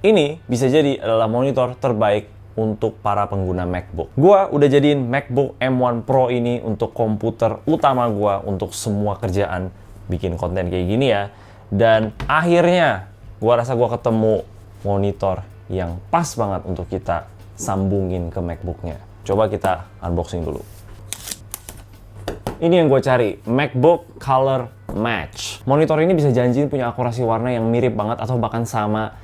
Ini bisa jadi adalah monitor terbaik untuk para pengguna MacBook. Gua udah jadiin MacBook M1 Pro ini untuk komputer utama gua untuk semua kerjaan bikin konten kayak gini ya. Dan akhirnya gua rasa gua ketemu monitor yang pas banget untuk kita sambungin ke MacBook-nya. Coba kita unboxing dulu. Ini yang gue cari, MacBook Color Match. Monitor ini bisa janjiin punya akurasi warna yang mirip banget atau bahkan sama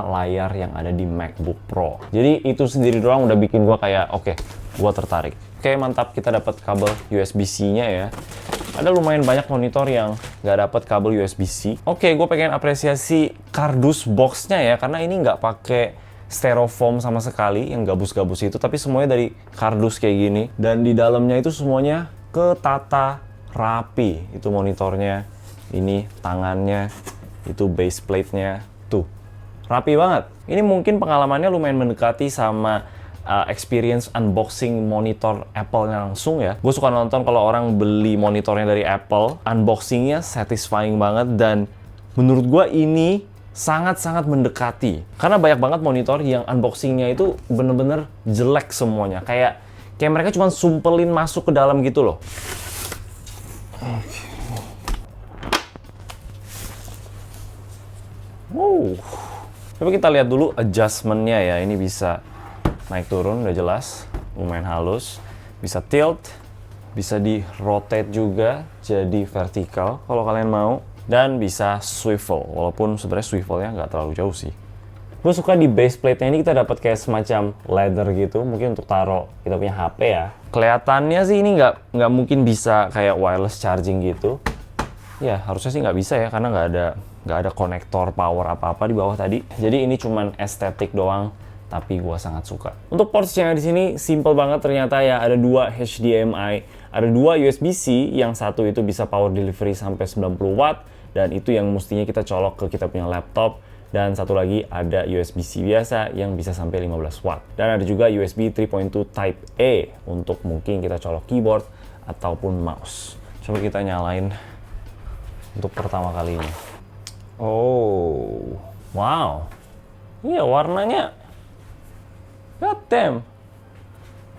layar yang ada di MacBook Pro. Jadi itu sendiri doang udah bikin gue kayak, oke, gue tertarik. Oke, mantap, kita dapat kabel USB-C-nya ya. Ada lumayan banyak monitor yang nggak dapat kabel USB-C. Oke, gue pengen apresiasi kardus box-nya ya, karena ini nggak pakai styrofoam sama sekali yang gabus-gabus itu, tapi semuanya dari kardus kayak gini. Dan di dalamnya itu semuanya ketata rapi. Itu monitornya, ini tangannya, itu base plate-nya, tuh rapi banget. Ini mungkin pengalamannya lumayan mendekati sama experience unboxing monitor Apple-nya langsung ya. Gue suka nonton kalau orang beli monitornya dari Apple, unboxing-nya satisfying banget, dan menurut gue ini sangat-sangat mendekati. Karena banyak banget monitor yang unboxing-nya itu bener-bener jelek semuanya. Kayak mereka cuma sumpelin masuk ke dalam gitu loh. Wow. Coba kita lihat dulu adjustment-nya ya. Ini bisa naik turun, udah jelas. Lumayan halus. Bisa tilt. Bisa di-rotate juga jadi vertikal kalau kalian mau. Dan bisa swivel. Walaupun sebenarnya swivelnya nggak terlalu jauh sih. Gue suka di base plate-nya ini kita dapat kayak semacam leather gitu, mungkin untuk taruh kita punya HP ya. Kelihatannya sih ini nggak mungkin bisa kayak wireless charging gitu. Ya harusnya sih nggak bisa ya, karena nggak ada konektor power apa-apa di bawah tadi. Jadi ini cuman estetik doang, tapi gue sangat suka. Untuk ports-nya di sini simple banget ternyata ya, ada 2 HDMI, ada 2 USB-C, yang satu itu bisa power delivery sampai 90 watt, dan itu yang mestinya kita colok ke kita punya laptop. Dan satu lagi ada USB-C biasa yang bisa sampai 15 watt. Dan ada juga USB 3.2 Type A untuk mungkin kita colok keyboard ataupun mouse. Coba kita nyalain untuk pertama kalinya. Oh, wow. Iya, warnanya god damn,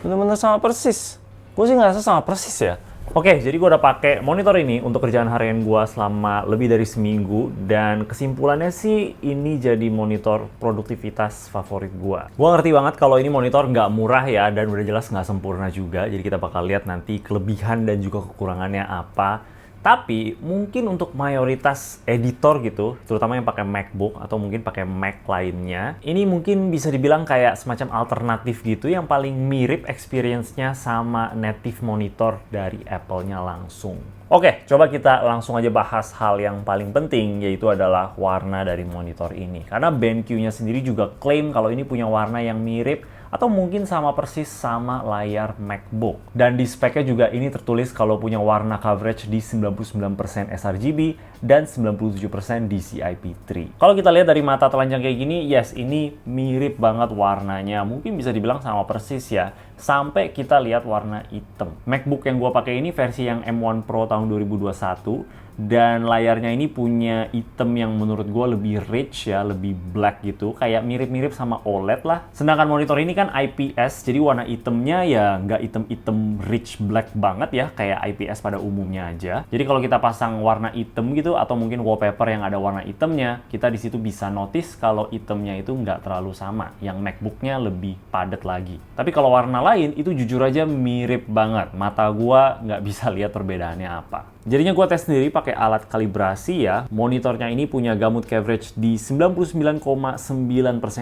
bener-bener sama persis. Gue sih ngerasa sama persis ya. Oke, jadi gue udah pakai monitor ini untuk kerjaan harian gue selama lebih dari seminggu, dan kesimpulannya sih ini jadi monitor produktivitas favorit gue. Gue ngerti banget kalau ini monitor nggak murah ya, dan udah jelas nggak sempurna juga. Jadi kita bakal lihat nanti kelebihan dan juga kekurangannya apa. Tapi mungkin untuk mayoritas editor gitu, terutama yang pakai MacBook atau mungkin pakai Mac lainnya, ini mungkin bisa dibilang kayak semacam alternatif gitu yang paling mirip experience-nya sama native monitor dari Apple-nya langsung. Oke, coba kita langsung aja bahas hal yang paling penting, yaitu adalah warna dari monitor ini. Karena BenQ-nya sendiri juga klaim kalau ini punya warna yang mirip atau mungkin sama persis sama layar MacBook. Dan di speknya juga ini tertulis kalau punya warna coverage di 99% sRGB dan 97% DCI-P3. Kalau kita lihat dari mata telanjang kayak gini, yes, ini mirip banget warnanya. Mungkin bisa dibilang sama persis ya, sampai kita lihat warna hitam. MacBook yang gua pakai ini versi yang M1 Pro tahun 2021. Dan layarnya ini punya hitam yang menurut gue lebih rich ya, lebih black gitu, kayak mirip-mirip sama OLED lah. Sedangkan monitor ini kan IPS, jadi warna hitamnya ya nggak hitam-hitam rich black banget ya, kayak IPS pada umumnya aja. Jadi kalau kita pasang warna hitam gitu, atau mungkin wallpaper yang ada warna hitamnya, kita di situ bisa notice kalau hitamnya itu nggak terlalu sama, yang MacBooknya lebih padat lagi. Tapi kalau warna lain, itu jujur aja mirip banget. Mata gue nggak bisa lihat perbedaannya apa. Jadinya gue tes sendiri pakai alat kalibrasi ya. Monitornya ini punya gamut coverage di 99,9%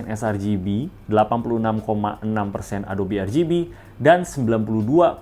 sRGB, 86,6% Adobe RGB, dan 92,3%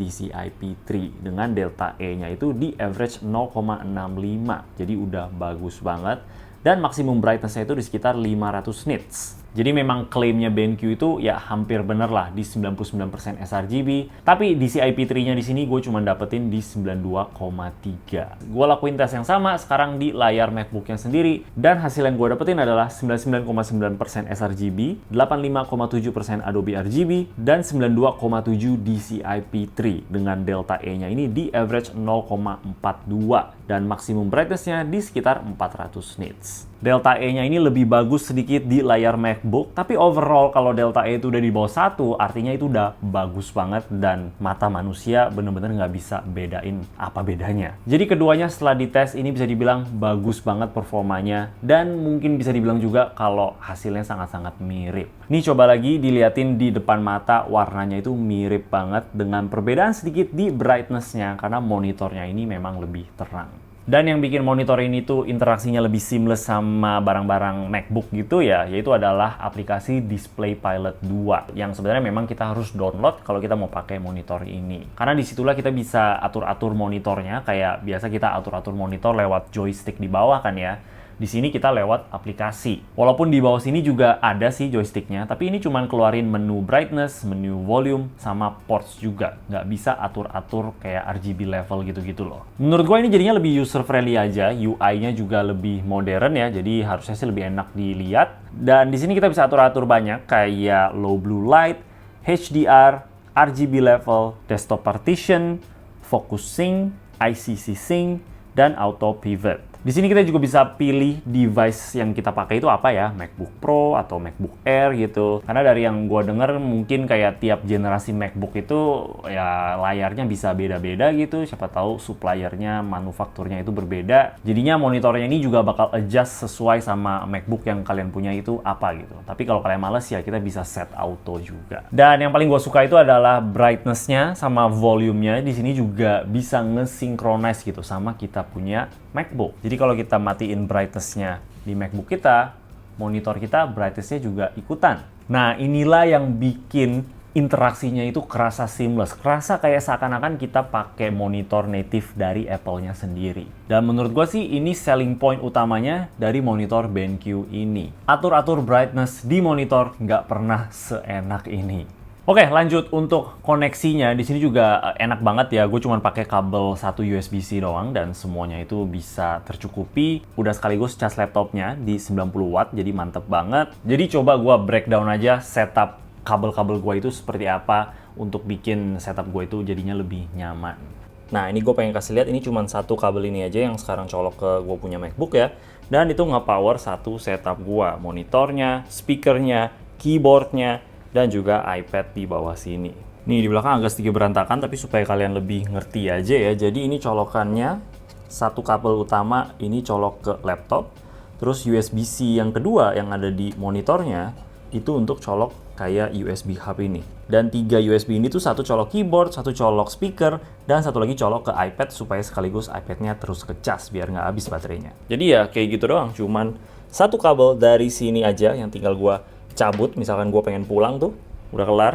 DCI-P3 dengan delta E-nya itu di average 0,65. Jadi udah bagus banget. Dan maksimum brightness-nya itu di sekitar 500 nits. Jadi memang klaimnya BenQ itu ya hampir bener lah di 99% sRGB, tapi DCI-P3-nya di sini gue cuma dapetin di 92,3. Gue lakuin tes yang sama sekarang di layar MacBook-nya sendiri, dan hasil yang gue dapetin adalah 99,9% sRGB, 85,7% Adobe RGB, dan 92,7 DCI-P3 dengan delta E-nya ini di average 0,42. dan maksimum brightness-nya di sekitar 400 nits. Delta E-nya ini lebih bagus sedikit di layar MacBook, tapi overall kalau Delta E itu udah di bawah 1, artinya itu udah bagus banget dan mata manusia bener-bener nggak bisa bedain apa bedanya. Jadi keduanya setelah dites ini bisa dibilang bagus banget performanya, dan mungkin bisa dibilang juga kalau hasilnya sangat-sangat mirip. Nih coba lagi diliatin di depan mata, warnanya itu mirip banget dengan perbedaan sedikit di brightness-nya karena monitornya ini memang lebih terang. Dan yang bikin monitor ini tuh interaksinya lebih seamless sama barang-barang MacBook gitu ya, yaitu adalah aplikasi Display Pilot 2 yang sebenarnya memang kita harus download kalau kita mau pakai monitor ini. Karena disitulah kita bisa atur-atur monitornya, kayak biasa kita atur-atur monitor lewat joystick di bawah kan ya. Di sini kita lewat aplikasi. Walaupun di bawah sini juga ada sih joysticknya, tapi ini cuma keluarin menu brightness, menu volume, sama ports juga. Nggak bisa atur-atur kayak RGB level gitu-gitu loh. Menurut gue ini jadinya lebih user-friendly aja, UI-nya juga lebih modern ya, jadi harusnya sih lebih enak dilihat. Dan di sini kita bisa atur-atur banyak, kayak low blue light, HDR, RGB level, desktop partition, focus sync, ICC sync, dan auto pivot. Di sini kita juga bisa pilih device yang kita pakai itu apa ya, MacBook Pro atau MacBook Air gitu. Karena dari yang gue denger mungkin kayak tiap generasi MacBook itu ya layarnya bisa beda-beda gitu. Siapa tahu suppliernya, manufakturnya itu berbeda. Jadinya monitornya ini juga bakal adjust sesuai sama MacBook yang kalian punya itu apa gitu. Tapi kalau kalian males ya kita bisa set auto juga. Dan yang paling gue suka itu adalah brightness-nya sama volume-nya. Di sini juga bisa nge-synchronize gitu sama kita punya MacBook. Jadi kalau kita matiin brightness-nya di MacBook kita, monitor kita brightness-nya juga ikutan. Nah, inilah yang bikin interaksinya itu kerasa seamless. Kerasa kayak seakan-akan kita pakai monitor native dari Apple-nya sendiri. Dan menurut gue sih ini selling point utamanya dari monitor BenQ ini. Atur-atur brightness di monitor nggak pernah seenak ini. Oke, lanjut untuk koneksinya. Di sini juga enak banget ya. Gue cuma pakai kabel satu USB-C doang dan semuanya itu bisa tercukupi. Udah sekaligus cas laptopnya di 90 watt, jadi mantep banget. Jadi coba gue breakdown aja setup kabel-kabel gue itu seperti apa untuk bikin setup gue itu jadinya lebih nyaman. Nah, ini gue pengen kasih lihat, ini cuma satu kabel ini aja yang sekarang colok ke gue punya MacBook ya. Dan itu nge-power satu setup gue. Monitornya, speakernya, keyboardnya, dan juga iPad di bawah sini. Nih di belakang agak sedikit berantakan, tapi supaya kalian lebih ngerti aja ya. Jadi ini colokannya satu kabel utama, ini colok ke laptop. Terus USB-C yang kedua yang ada di monitornya itu untuk colok kayak USB hub ini. Dan 3 USB ini tuh satu colok keyboard, satu colok speaker, dan satu lagi colok ke iPad supaya sekaligus iPad-nya terus kecas biar nggak habis baterainya. Jadi ya kayak gitu doang, cuman satu kabel dari sini aja yang tinggal gua cabut. Misalkan gue pengen pulang tuh, udah kelar.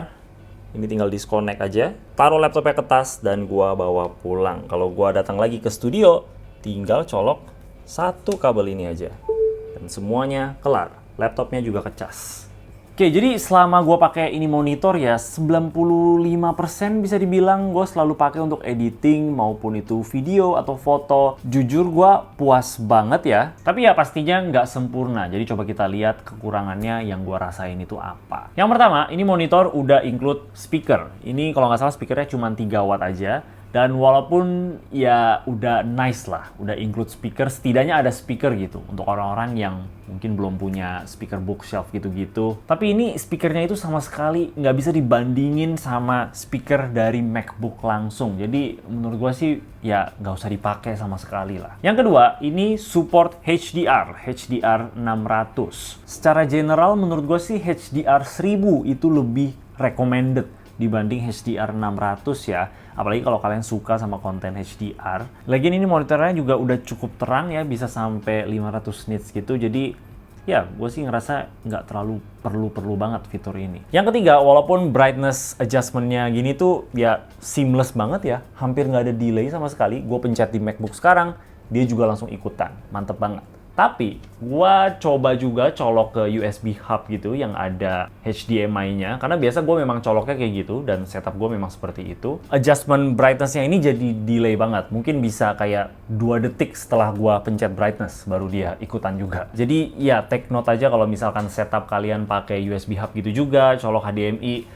Ini tinggal disconnect aja, taruh laptopnya ke tas, dan gue bawa pulang. Kalau gue datang lagi ke studio, tinggal colok satu kabel ini aja. Dan semuanya kelar. Laptopnya juga kecas. Oke, jadi selama gue pakai ini monitor ya, 95% bisa dibilang gue selalu pakai untuk editing, maupun itu video atau foto. Jujur gue puas banget ya. Tapi ya pastinya nggak sempurna. Jadi coba kita lihat kekurangannya yang gue rasain itu apa. Yang pertama, ini monitor udah include speaker. Ini kalau nggak salah speakernya cuma 3 watt aja. Dan walaupun ya udah nice lah, udah include speaker, setidaknya ada speaker gitu untuk orang-orang yang mungkin belum punya speaker bookshelf gitu-gitu. Tapi ini speakernya itu sama sekali nggak bisa dibandingin sama speaker dari MacBook langsung. Jadi menurut gua sih ya nggak usah dipakai sama sekali lah. Yang kedua, ini support HDR 600. Secara general menurut gua sih HDR 1000 itu lebih recommended dibanding HDR 600 ya. Apalagi kalau kalian suka sama konten HDR. Lagian ini monitornya juga udah cukup terang ya, bisa sampai 500 nits gitu. Jadi ya gue sih ngerasa nggak terlalu perlu banget fitur ini. Yang ketiga, walaupun brightness adjustment-nya gini tuh ya seamless banget ya. Hampir nggak ada delay sama sekali. Gue pencet di MacBook sekarang, dia juga langsung ikutan. Mantep banget. Tapi, gua coba juga colok ke USB hub gitu yang ada HDMI-nya. Karena biasa gue memang coloknya kayak gitu, dan setup gue memang seperti itu. Adjustment brightness-nya ini jadi delay banget. Mungkin bisa kayak 2 detik setelah gua pencet brightness, baru dia ikutan juga. Jadi, ya take note aja kalau misalkan setup kalian pakai USB hub gitu juga, colok HDMI,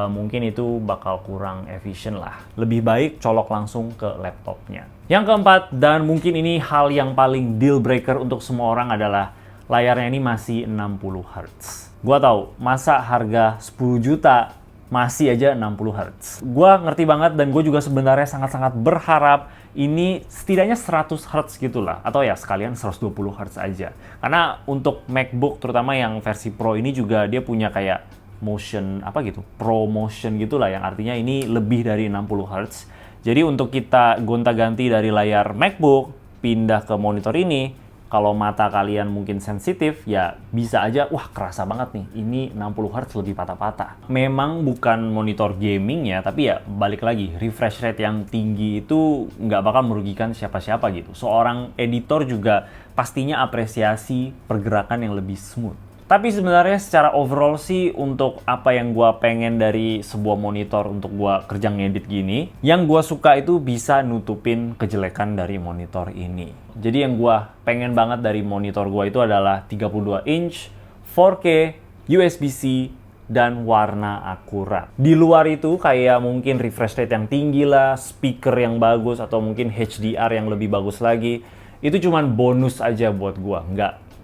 mungkin itu bakal kurang efisien lah. Lebih baik colok langsung ke laptopnya. Yang keempat, dan mungkin ini hal yang paling deal breaker untuk semua orang adalah layarnya ini masih 60 Hz. Gua tahu, masa harga 10 juta masih aja 60 Hz. Gua ngerti banget dan gue juga sebenarnya sangat-sangat berharap ini setidaknya 100 Hz gitulah. Atau ya sekalian 120 Hz aja. Karena untuk MacBook, terutama yang versi Pro ini juga dia punya kayak motion apa gitu, Pro Motion gitulah, yang artinya ini lebih dari 60 Hz. Jadi untuk kita gonta-ganti dari layar MacBook pindah ke monitor ini, kalau mata kalian mungkin sensitif, ya bisa aja, wah kerasa banget nih, ini 60 Hz lebih patah-patah. Memang bukan monitor gaming ya, tapi ya balik lagi, refresh rate yang tinggi itu nggak bakal merugikan siapa-siapa gitu. Seorang editor juga pastinya apresiasi pergerakan yang lebih smooth. Tapi sebenarnya secara overall sih untuk apa yang gue pengen dari sebuah monitor untuk gue kerja ngedit gini, yang gue suka itu bisa nutupin kejelekan dari monitor ini. Jadi yang gue pengen banget dari monitor gue itu adalah 32 inch, 4K, USB-C, dan warna akurat. Di luar itu kayak mungkin refresh rate yang tinggi lah, speaker yang bagus, atau mungkin HDR yang lebih bagus lagi. Itu cuman bonus aja buat gue,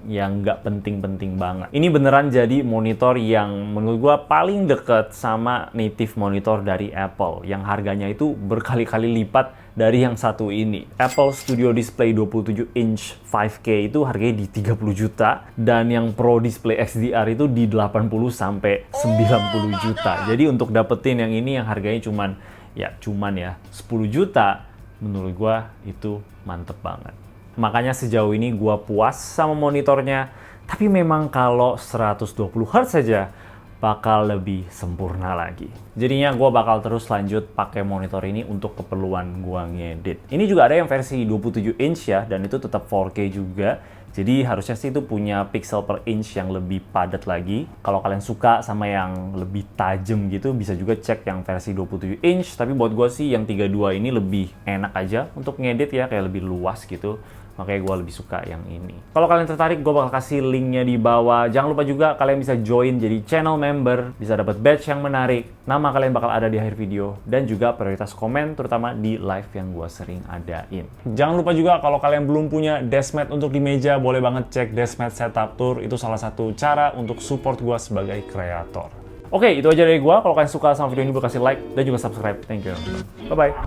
nggak penting-penting banget. Ini beneran jadi monitor yang menurut gua paling deket sama native monitor dari Apple, yang harganya itu berkali-kali lipat dari yang satu ini. Apple Studio Display 27 inch 5K itu harganya di 30 juta, dan yang Pro Display XDR itu di 80 sampai 90 juta. Jadi untuk dapetin yang ini yang harganya cuman 10 juta, menurut gua itu mantep banget. Makanya sejauh ini gua puas sama monitornya, tapi memang kalau 120 Hz saja bakal lebih sempurna lagi. Jadinya gua bakal terus lanjut pakai monitor ini untuk keperluan gua ngedit. Ini juga ada yang versi 27 inch ya, dan itu tetap 4K juga. Jadi harusnya sih itu punya pixel per inch yang lebih padat lagi. Kalau kalian suka sama yang lebih tajam gitu, bisa juga cek yang versi 27 inch. Tapi buat gua sih yang 32 ini lebih enak aja untuk ngedit ya, kayak lebih luas gitu. Makanya gue lebih suka yang ini. Kalau kalian tertarik, gue bakal kasih linknya di bawah. Jangan lupa juga kalian bisa join jadi channel member, bisa dapat badge yang menarik. Nama kalian bakal ada di akhir video, dan juga prioritas komen, terutama di live yang gue sering adain. Jangan lupa juga kalau kalian belum punya deskmat untuk di meja, boleh banget cek Deskmat Setup Tour. Itu salah satu cara untuk support gue sebagai kreator. Oke, itu aja dari gue. Kalau kalian suka sama video ini, boleh kasih like dan juga subscribe. Thank you. Bye-bye.